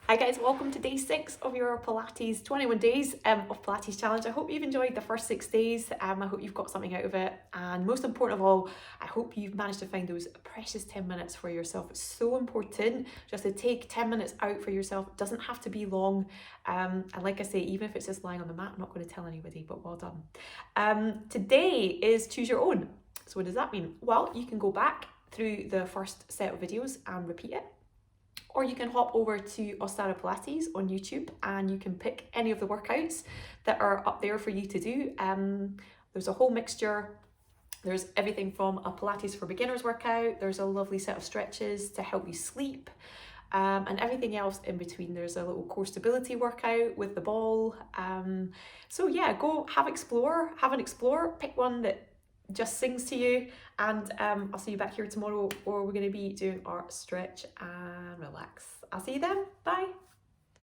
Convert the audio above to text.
Hi guys, welcome to day 6 of your Pilates 21 days of Pilates challenge. I hope you've enjoyed the first 6 days. I hope you've got something out of it, and most important of all, I hope you've managed to find those precious 10 minutes for yourself. It's so important just to take 10 minutes out for yourself. It doesn't have to be long, and like I say, even if it's just lying on the mat, I'm not going to tell anybody, but well done. Today is choose your own. So what does that mean? Well, you can go back through the first set of videos and repeat it. Or you can hop over to Ostara Pilates on YouTube and you can pick any of the workouts that are up there for you to do. There's a whole mixture. There's everything from a Pilates for beginners workout, there's a lovely set of stretches to help you sleep, and everything else in between. There's a little core stability workout with the ball. So yeah, go have an explore, pick one that just sings to you, and I'll see you back here tomorrow, or we're going to be doing our stretch and relax. I'll see you then. Bye.